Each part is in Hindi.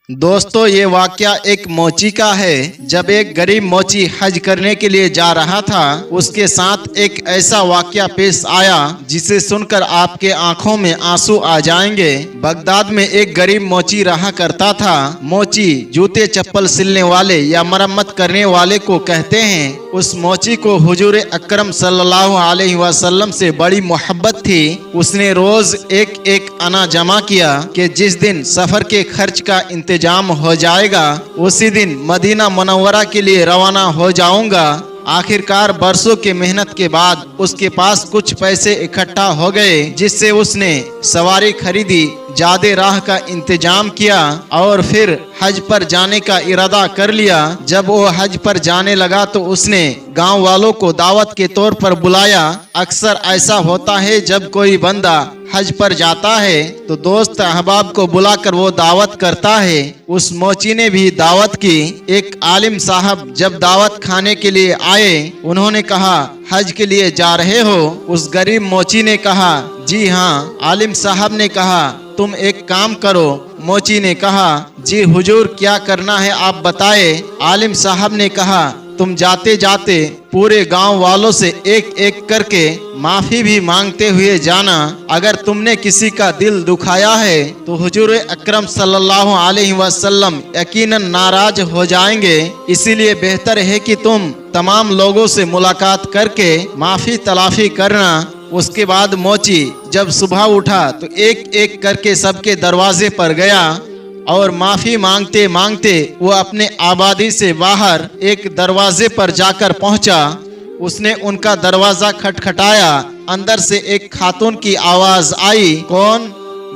दोस्तों, ये वाकया एक मोची का है। जब एक गरीब मोची हज करने के लिए जा रहा था, उसके साथ एक ऐसा वाकया पेश आया जिसे सुनकर आपके आंखों में आंसू आ जाएंगे। बगदाद में एक गरीब मोची रहा करता था। मोची जूते चप्पल सिलने वाले या मरम्मत करने वाले को कहते हैं। उस मोची को हुजूर अकरम सल्लल्लाहु अलैहि वसल्लम से बड़ी मोहब्बत थी। उसने रोज एक एक अना जमा किया कि जिस दिन सफर के खर्च का इंतजाम हो जाएगा उसी दिन मदीना मुनव्वरा के लिए रवाना हो जाऊंगा। आखिरकार बरसों के मेहनत के बाद उसके पास कुछ पैसे इकट्ठा हो गए, जिससे उसने सवारी खरीदी, ज्यादा राह का इंतजाम किया और फिर हज पर जाने का इरादा कर लिया। जब वो हज पर जाने लगा तो उसने गांव वालों को दावत के तौर पर बुलाया। अक्सर ऐसा होता है, जब कोई बंदा हज पर जाता है तो दोस्त अहबाब को बुलाकर वो दावत करता है। उस मोची ने भी दावत की। एक आलिम साहब जब दावत खाने के लिए आए, उन्होंने कहा, हज के लिए जा रहे हो? उस गरीब मोची ने कहा, जी हाँ। आलिम साहब ने कहा, तुम एक काम करो। मोची ने कहा, जी हुजूर, क्या करना है आप बताए। आलिम साहब ने कहा, तुम जाते जाते पूरे गांव वालों से एक एक करके माफी भी मांगते हुए जाना। अगर तुमने किसी का दिल दुखाया है तो हुजूर अकरम सल्लल्लाहु अलैहि वसल्लम यकीनन नाराज हो जाएंगे। इसीलिए बेहतर है कि तुम तमाम लोगों से मुलाकात करके माफी तलाफी करना। उसके बाद मोची जब सुबह उठा तो एक एक करके सबके दरवाजे पर गया और माफी मांगते मांगते वो अपने आबादी से बाहर एक दरवाजे पर जाकर पहुंचा। उसने उनका दरवाजा खटखटाया। अंदर से एक खातून की आवाज आई। कौन?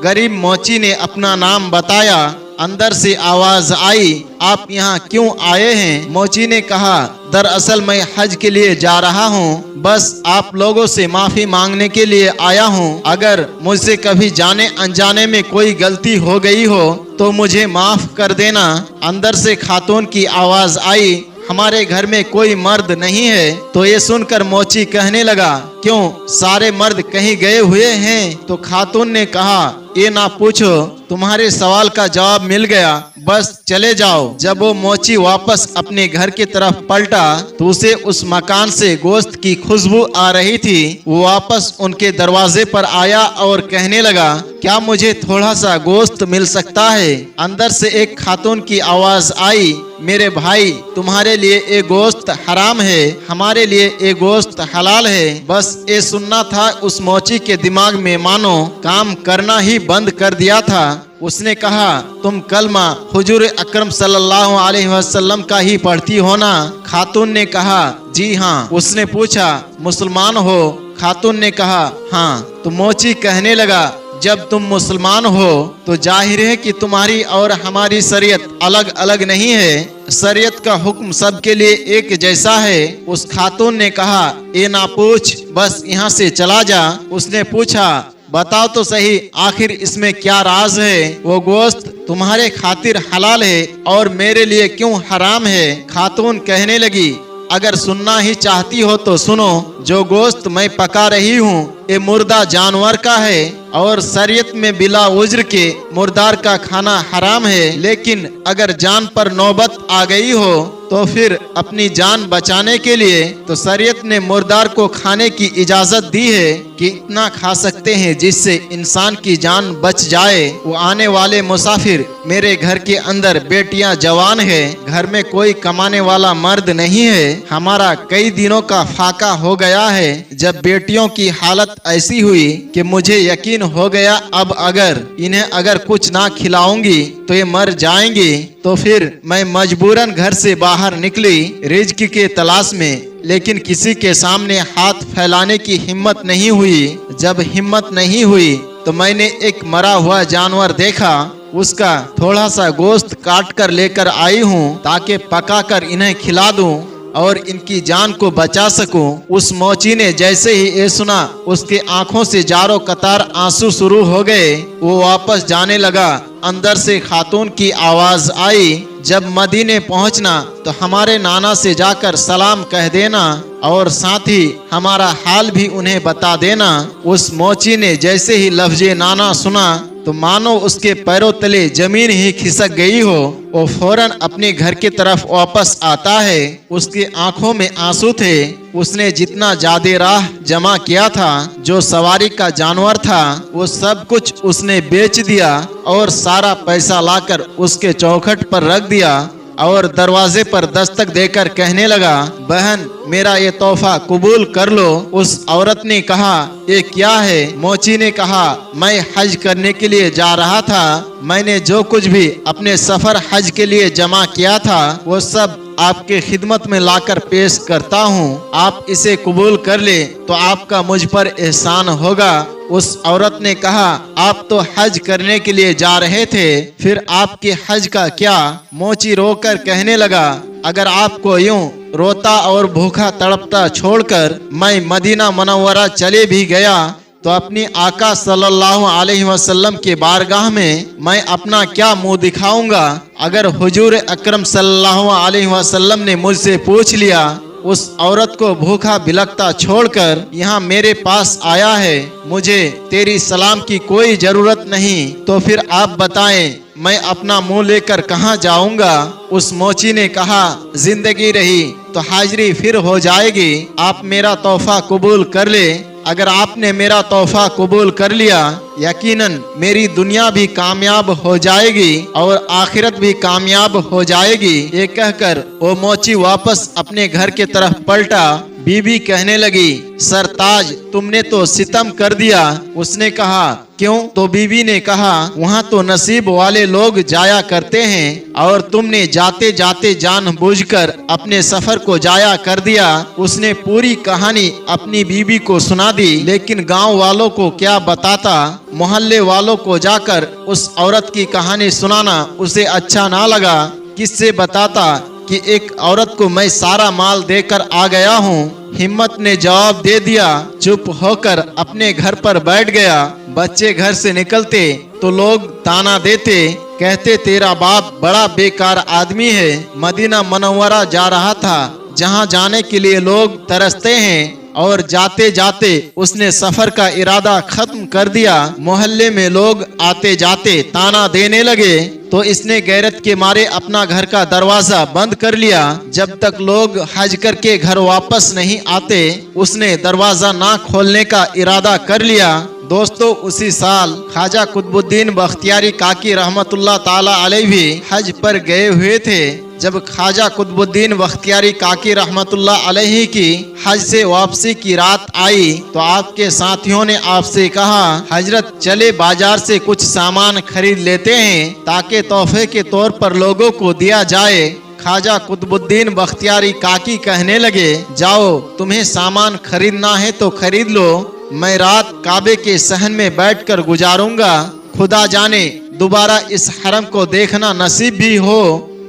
गरीब मोची ने अपना नाम बताया। अंदर से आवाज आई, आप यहाँ क्यों आए हैं? मोची ने कहा, दरअसल मैं हज के लिए जा रहा हूँ, बस आप लोगों से माफी मांगने के लिए आया हूँ। अगर मुझसे कभी जाने अनजाने में कोई गलती हो गई हो तो मुझे माफ कर देना। अंदर से खातून की आवाज आई, हमारे घर में कोई मर्द नहीं है। तो ये सुनकर मोची कहने लगा, क्यों, सारे मर्द कहीं गए हुए हैं? तो खातून ने कहा, ये ना पूछो, तुम्हारे सवाल का जवाब मिल गया, बस चले जाओ। जब वो मोची वापस अपने घर की तरफ पलटा तो उसे उस मकान से गोश्त की खुशबू आ रही थी। वो वापस उनके दरवाजे पर आया और कहने लगा, क्या मुझे थोड़ा सा गोश्त मिल सकता है? अंदर से एक खातून की आवाज आई, मेरे भाई, तुम्हारे लिए ये गोश्त हराम है, हमारे ये गोश्त हलाल है। बस ये सुनना था। उस मोची के दिमाग में मानो काम करना ही बंद कर दिया था। उसने कहा, तुम कलमा हुजूर अकरम सल्लल्लाहु अलैहि वसल्लम का ही पढ़ती हो ना? खातून ने कहा, जी हाँ। उसने पूछा, मुसलमान हो? खातून ने कहा, हाँ। तो मोची कहने लगा, जब तुम मुसलमान हो तो जाहिर है कि तुम्हारी और हमारी शरीयत अलग अलग नहीं है। शरीयत का हुक्म सबके लिए एक जैसा है। उस खातून ने कहा, ये ना पूछ, बस यहाँ से चला जा। उसने पूछा, बताओ तो सही, आखिर इसमें क्या राज है? वो गोश्त तुम्हारे खातिर हलाल है और मेरे लिए क्यों हराम है? खातून कहने लगी, अगर सुनना ही चाहती हो तो सुनो। जो गोश्त मैं पका रही हूँ ये मुर्दा जानवर का है और शरीयत में बिला उज्र के मुर्दार का खाना हराम है। लेकिन अगर जान पर नौबत आ गई हो तो फिर अपनी जान बचाने के लिए तो शरीयत ने मुर्दार को खाने की इजाजत दी है कि इतना खा सकते हैं जिससे इंसान की जान बच जाए। वो आने वाले मुसाफिर, मेरे घर के अंदर बेटियां जवान है, घर में कोई कमाने वाला मर्द नहीं है, हमारा कई दिनों का फाका हो गया है। जब बेटियों की हालत ऐसी हुई कि मुझे यकीन हो गया अब अगर इन्हें कुछ ना खिलाऊंगी तो ये मर जाएंगी, तो फिर मैं मजबूरन घर से बाहर निकली रिज्क के तलाश में। लेकिन किसी के सामने हाथ फैलाने की हिम्मत नहीं हुई। जब हिम्मत नहीं हुई तो मैंने एक मरा हुआ जानवर देखा, उसका थोड़ा सा गोश्त काट कर लेकर आई हूँ ताकि पकाकर इन्हें खिला दूं और इनकी जान को बचा सकूं। उस मोची ने जैसे ही ये सुना, उसके आंखों से जारो कतार आंसू शुरू हो गए। वो वापस जाने लगा। अंदर से खातून की आवाज आई, जब मदीने पहुंचना तो हमारे नाना से जाकर सलाम कह देना और साथ ही हमारा हाल भी उन्हें बता देना। उस मोची ने जैसे ही लफ्ज़े नाना सुना तो तो मानो उसके पैरों तले जमीन ही खिसक गई हो। वो फौरन अपने घर की तरफ वापस आता है। उसकी आंखों में आंसू थे। उसने जितना ज्यादा राह जमा किया था, जो सवारी का जानवर था, वो सब कुछ उसने बेच दिया और सारा पैसा लाकर उसके चौखट पर रख दिया और दरवाजे पर दस्तक देकर कहने लगा, बहन मेरा ये तोहफा कबूल कर लो। उस औरत ने कहा, ये क्या है? मोची ने कहा, मैं हज करने के लिए जा रहा था। मैंने जो कुछ भी अपने सफर हज के लिए जमा किया था वो सब आपके खिदमत में लाकर पेश करता हूँ। आप इसे कबूल कर ले तो आपका मुझ पर एहसान होगा। उस औरत ने कहा, आप तो हज करने के लिए जा रहे थे, फिर आपके हज का क्या? मोची रोकर कहने लगा, अगर आपको यूं रोता और भूखा तड़पता छोड़कर मैं मदीना मुनव्वरा चले भी गया तो अपनी आका सल्लल्लाहु अलैहि वसल्लम के बारगाह में मैं अपना क्या मुंह दिखाऊंगा? अगर हुजूर अकरम सल्लल्लाहु अलैहि वसल्लम ने मुझसे पूछ लिया, उस औरत को भूखा बिलखता छोड़कर यहाँ मेरे पास आया है, मुझे तेरी सलाम की कोई जरूरत नहीं, तो फिर आप बताएं मैं अपना मुंह लेकर कहाँ जाऊंगा? उस मोची ने कहा, जिंदगी रही तो हाजिरी फिर हो जाएगी। आप मेरा तोहफा कबूल कर ले। अगर आपने मेरा तोहफा कबूल कर लिया, यकीनन मेरी दुनिया भी कामयाब हो जाएगी और आखिरत भी कामयाब हो जाएगी। ये कहकर वो मोची वापस अपने घर के तरफ पलटा। बीबी कहने लगी, सरताज तुमने तो सितम कर दिया। उसने कहा, क्यों? तो बीबी ने कहा, वहाँ तो नसीब वाले लोग जाया करते हैं और तुमने जाते जाते जानबूझकर अपने सफर को जाया कर दिया। उसने पूरी कहानी अपनी बीबी को सुना दी, लेकिन गांव वालों को क्या बताता? मोहल्ले वालों को जाकर उस औरत की कहानी सुनाना उसे अच्छा ना लगा। किससे बताता कि एक औरत को मैं सारा माल देकर आ गया हूँ? हिम्मत ने जवाब दे दिया, चुप होकर अपने घर पर बैठ गया। बच्चे घर से निकलते तो लोग ताना देते, कहते तेरा बाप बड़ा बेकार आदमी है। मदीना मुनव्वरा जा रहा था, जहाँ जाने के लिए लोग तरसते हैं, और जाते जाते उसने सफर का इरादा खत्म कर दिया। मोहल्ले में लोग आते जाते ताना देने लगे तो इसने गैरत के मारे अपना घर का दरवाजा बंद कर लिया। जब तक लोग हज करके घर वापस नहीं आते, उसने दरवाजा ना खोलने का इरादा कर लिया। दोस्तों, उसी साल ख्वाजा कुतुबुद्दीन बख्तियारी काकी रहमतुल्लाह ताला अलैहि भी हज पर गए हुए थे। जब ख्वाजा कुतुबुद्दीन बख्तियारी काकी रहमतुल्लाह अलैहि की हज से वापसी की रात आई तो आपके साथियों ने आपसे कहा, हजरत चले बाजार से कुछ सामान खरीद लेते हैं ताकि तोहफे के तौर पर लोगों को दिया जाए। ख्वाजा कुतुबुद्दीन बख्तियारी काकी कहने लगे, जाओ तुम्हें सामान खरीदना है तो खरीद लो, मैं रात काबे के सहन में बैठकर गुजारूंगा। खुदा जाने दोबारा इस हरम को देखना नसीब भी हो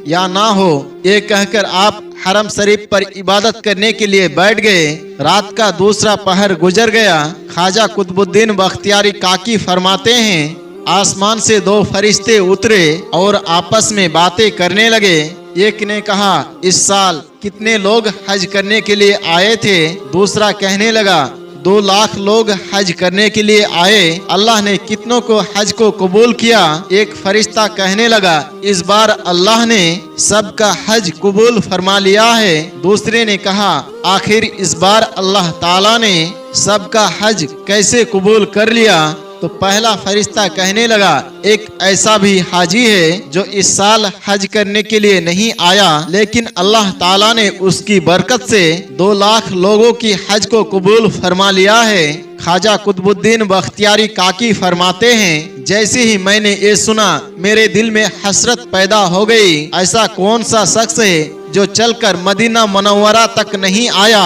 या ना हो। ये कहकर आप हरम शरीफ पर इबादत करने के लिए बैठ गए। रात का दूसरा पहर गुजर गया। ख्वाजा कुतुबुद्दीन बख्तियारी काकी फरमाते हैं, आसमान से दो फरिश्ते उतरे और आपस में बातें करने लगे। एक ने कहा, इस साल कितने लोग हज करने के लिए आए थे? दूसरा कहने लगा, 2 लाख लोग हज करने के लिए आए। अल्लाह ने कितनों को हज को कबूल किया? एक फरिश्ता कहने लगा, इस बार अल्लाह ने सबका हज कबूल फरमा लिया है। दूसरे ने कहा, आखिर इस बार अल्लाह ताला ने सबका हज कैसे कबूल कर लिया? तो पहला फरिश्ता कहने लगा, एक ऐसा भी हाजी है जो इस साल हज करने के लिए नहीं आया, लेकिन अल्लाह ताला ने उसकी बरकत से 2 लाख लोगों की हज को कबूल फरमा लिया है। ख्वाजा कुतुबुद्दीन बख्तियारी काकी फरमाते हैं, जैसे ही मैंने ये सुना मेरे दिल में हसरत पैदा हो गई। ऐसा कौन सा शख्स है जो चलकर मदीना मुनव्वरा तक नहीं आया,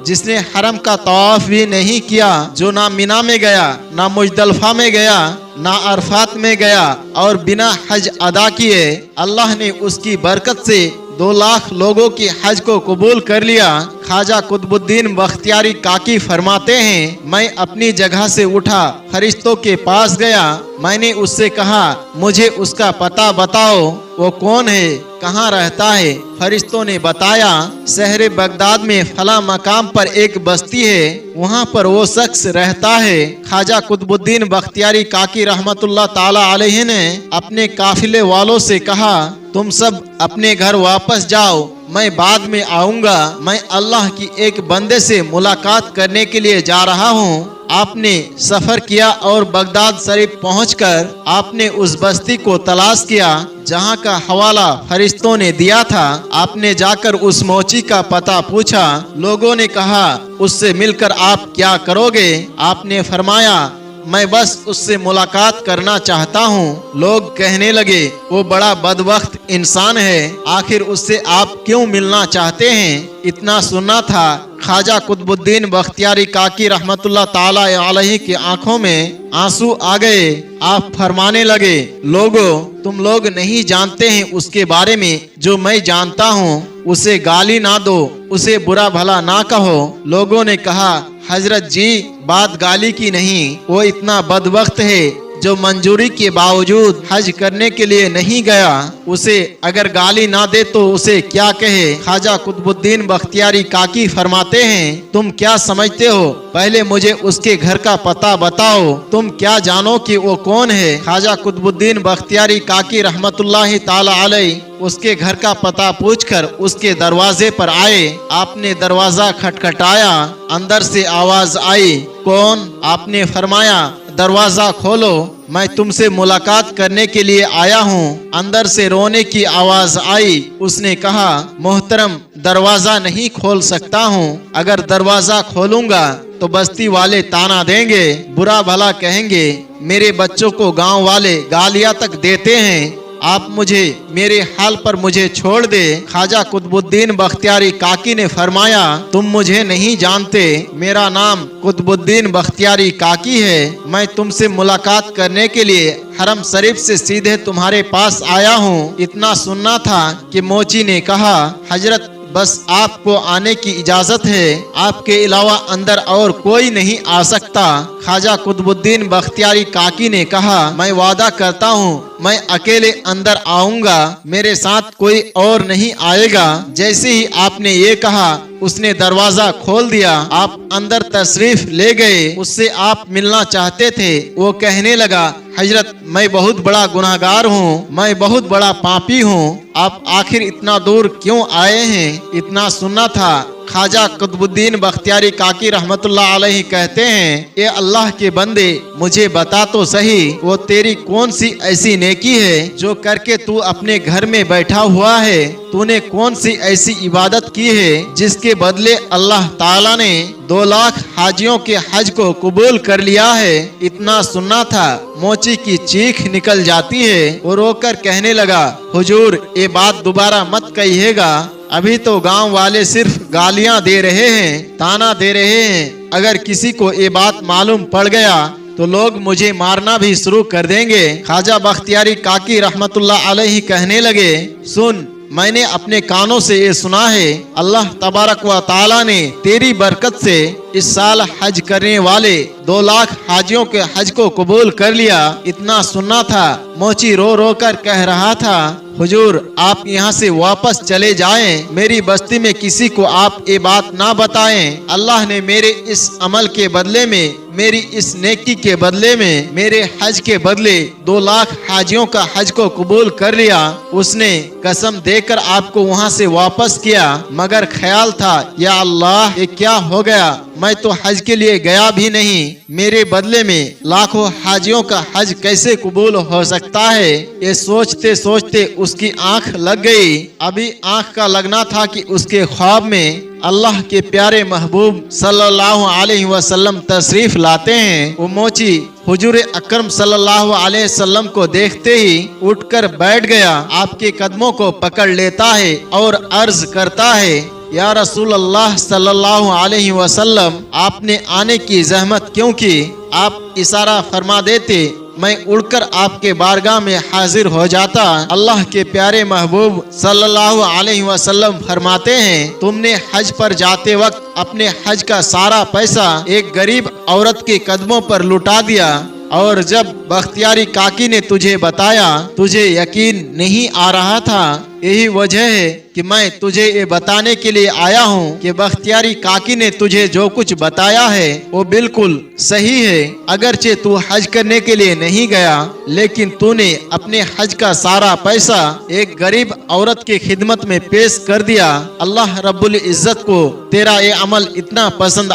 जिसने हरम का तवाफ भी नहीं किया, जो ना मिना में गया, ना मुजदलफा में गया, ना अरफात में गया और बिना हज अदा किए अल्लाह ने उसकी बरकत से 2 लाख लोगों की हज को कबूल कर लिया। ख्वाजा कुतुबुद्दीन बख्तियारी काकी फरमाते हैं, मैं अपनी जगह से उठा, फरिश्तों के पास गया। मैंने उससे कहा, मुझे उसका पता बताओ, वो कौन है? कहाँ रहता है? फरिश्तों ने बताया, शहर बगदाद में फला मकाम पर एक बस्ती है, वहाँ पर वो शख्स रहता है। ख्वाजा कुतुबुद्दीन बख्तियारी काकी रहमतुल्लाह ताला अलैहि ने अपने काफिले वालों से कहा, तुम सब अपने घर वापस जाओ, मैं बाद में आऊंगा। मैं अल्लाह की एक बंदे से मुलाकात करने के लिए जा रहा हूँ। आपने सफर किया और बगदाद शरीफ पहुंचकर आपने उस बस्ती को तलाश किया जहां का हवाला फरिश्तों ने दिया था। आपने जाकर उस मोची का पता पूछा। लोगों ने कहा, उससे मिलकर आप क्या करोगे? आपने फरमाया, मैं बस उससे मुलाकात करना चाहता हूँ। लोग कहने लगे, वो बड़ा बदबख्त इंसान है, आखिर उससे आप क्यों मिलना चाहते हैं? इतना सुनना था, ख्वाजा कुतुबुद्दीन बख्तियारी काकी रहमतुल्लाह ताला अलैहि की आंखों में आंसू आ गए। आप फरमाने लगे, लोगों, तुम लोग नहीं जानते हैं उसके बारे में जो मैं जानता हूँ। उसे गाली ना दो, उसे बुरा भला ना कहो। लोगों ने कहा, हजरत जी, बात गाली की नहीं, वो इतना बदबख्त है जो मंजूरी के बावजूद हज करने के लिए नहीं गया। उसे अगर गाली ना दे तो उसे क्या कहे? ख्वाजा कुतुबुद्दीन बख्तियारी काकी फरमाते हैं, तुम क्या समझते हो? पहले मुझे उसके घर का पता बताओ। तुम क्या जानो कि वो कौन है? ख्वाजा कुतुबुद्दीन बख्तियारी काकी रहमतुल्लाहि ताला अलैहि उसके घर का पता पूछकर उसके दरवाजे पर आए। आपने दरवाजा खटखटाया, अंदर से आवाज आई, कौन? आपने फरमाया, दरवाजा खोलो, मैं तुमसे मुलाकात करने के लिए आया हूँ। अंदर से रोने की आवाज आई। उसने कहा, मोहतरम, दरवाजा नहीं खोल सकता हूँ। अगर दरवाजा खोलूंगा तो बस्ती वाले ताना देंगे, बुरा भला कहेंगे, मेरे बच्चों को गांव वाले गालियां तक देते हैं। आप मुझे मेरे हाल पर मुझे छोड़ दे। ख्वाजा कुतुबुद्दीन बख्तियारी काकी ने फरमाया, तुम मुझे नहीं जानते, मेरा नाम कुतुबुद्दीन बख्तियारी काकी है। मैं तुमसे मुलाकात करने के लिए हरम शरीफ से सीधे तुम्हारे पास आया हूँ। इतना सुनना था कि मोची ने कहा, हजरत, बस आपको आने की इजाजत है, आपके अलावा अंदर और कोई नहीं आ सकता। ख्वाजा कुतुबुद्दीन बख्तियारी काकी ने कहा, मैं वादा करता हूँ मैं अकेले अंदर आऊंगा, मेरे साथ कोई और नहीं आएगा। जैसे ही आपने ये कहा, उसने दरवाजा खोल दिया। आप अंदर तशरीफ ले गए। उससे आप मिलना चाहते थे। वो कहने लगा, हजरत, मैं बहुत बड़ा गुनाहगार हूँ, मैं बहुत बड़ा पापी हूँ, आप आखिर इतना दूर क्यों आए हैं? इतना सुनना था। ख्वाजा कुतुबुद्दीन बख्तियारी काकी रहमतुल्लाह अलैहि कहते हैं, ये अल्लाह के बंदे, मुझे बता तो सही, वो तेरी कौन सी ऐसी नेकी है जो करके तू अपने घर में बैठा हुआ है? तूने कौन सी ऐसी इबादत की है जिसके बदले अल्लाह ताला ने 2 लाख हाजियों के हज को कबूल कर लिया है? इतना सुनना था, मोची की चीख निकल जाती है। वो रोकर कहने लगा, हुजूर, ये बात दोबारा मत कहिएगा, अभी तो गांव वाले सिर्फ गालियां दे रहे हैं, ताना दे रहे हैं। अगर किसी को ये बात मालूम पड़ गया तो लोग मुझे मारना भी शुरू कर देंगे। ख्वाजा बख्तियारी काकी रहमतुल्लाह अलैहि कहने लगे, सुन, मैंने अपने कानों से ये सुना है, अल्लाह तबारक व ताला ने तेरी बरकत से इस साल हज करने वाले 2 लाख हाजियों के हज को कबूल कर लिया। इतना सुनना था। मोची रो रो कर कह रहा था, हुजूर, आप यहाँ से वापस चले जाएं, मेरी बस्ती में किसी को आप ये बात ना बताएं। अल्लाह ने मेरे इस अमल के बदले में, मेरी इस नेकी के बदले में, मेरे हज के बदले 2 लाख हाजियों का हज को कबूल कर लिया। उसने कसम देकर आपको वहाँ से वापस किया, मगर ख्याल था, या अल्लाह, ये क्या हो गया? मैं तो हज के लिए गया भी नहीं, मेरे बदले में लाखों हाजियों का हज कैसे कबूल हो सकता है? ये सोचते सोचते उसकी आंख लग गई। अभी आंख का लगना था कि उसके ख्वाब में अल्लाह के प्यारे महबूब सल्लल्लाहु अलैहि वसल्लम तशरीफ लाते हैं। वो मोची हुजूर अकरम सल्लल्लाहु अलैहि वसल्लम को देखते ही उठकर बैठ गया, आपके कदमों को पकड़ लेता है और अर्ज करता है, या रसूल अल्लाह सल्लल्लाहु अलैहि वसल्लम, आपने आने की जहमत क्यों की? आप इशारा फरमा देते, मैं उड़कर आपके बारगाह में हाजिर हो जाता। अल्लाह के प्यारे महबूब सल्लल्लाहु अलैहि वसल्लम फरमाते हैं, तुमने हज पर जाते वक्त अपने हज का सारा पैसा एक गरीब औरत के कदमों पर लुटा दिया, और जब बख्तियारी काकी ने तुझे बताया, तुझे यकीन नहीं आ रहा था। यही वजह है कि मैं तुझे ये बताने के लिए आया हूँ कि बख्तियारी काकी ने तुझे जो कुछ बताया है वो बिल्कुल सही है। अगरचे तू हज करने के लिए नहीं गया, लेकिन तूने अपने हज का सारा पैसा एक गरीब औरत की खिदमत में पेश कर दिया। अल्लाह रब्बुल इज्जत को तेरा ये अमल इतना पसंद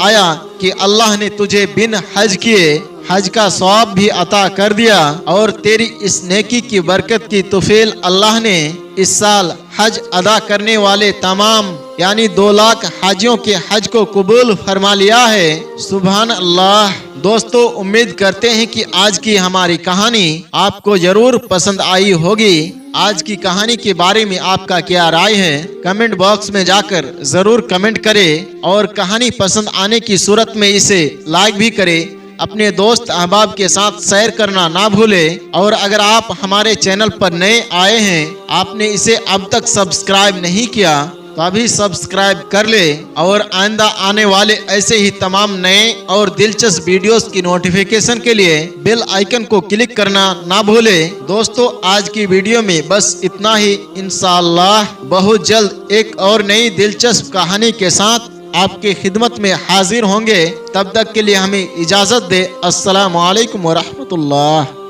आया कि अल्लाह ने तुझे बिन हज किए हज का सवाब भी अता कर दिया, और तेरी इस नेकी की बरकत की तौफील अल्लाह ने इस साल हज अदा करने वाले तमाम यानी 2 लाख हाजियों के हज को कबूल फरमा लिया है। सुभान अल्लाह। दोस्तों, उम्मीद करते हैं कि आज की हमारी कहानी आपको जरूर पसंद आई होगी। आज की कहानी के बारे में आपका क्या राय है, कमेंट बॉक्स में जाकर जरूर कमेंट करें, और कहानी पसंद आने की सूरत में इसे लाइक भी करें। अपने दोस्त अहबाब के साथ शेयर करना ना भूलें, और अगर आप हमारे चैनल पर नए आए हैं, आपने इसे अब तक सब्सक्राइब नहीं किया तो अभी सब्सक्राइब कर ले, और आइंदा आने वाले ऐसे ही तमाम नए और दिलचस्प वीडियोस की नोटिफिकेशन के लिए बेल आइकन को क्लिक करना ना भूले। दोस्तों, आज की वीडियो में बस इतना ही। इंशाअल्लाह बहुत जल्द एक और नई दिलचस्प कहानी के साथ आपकी खिदमत में हाजिर होंगे। तब तक के लिए हमें इजाजत दे। अस्सलामु अलैकुम व रहमतुल्लाह।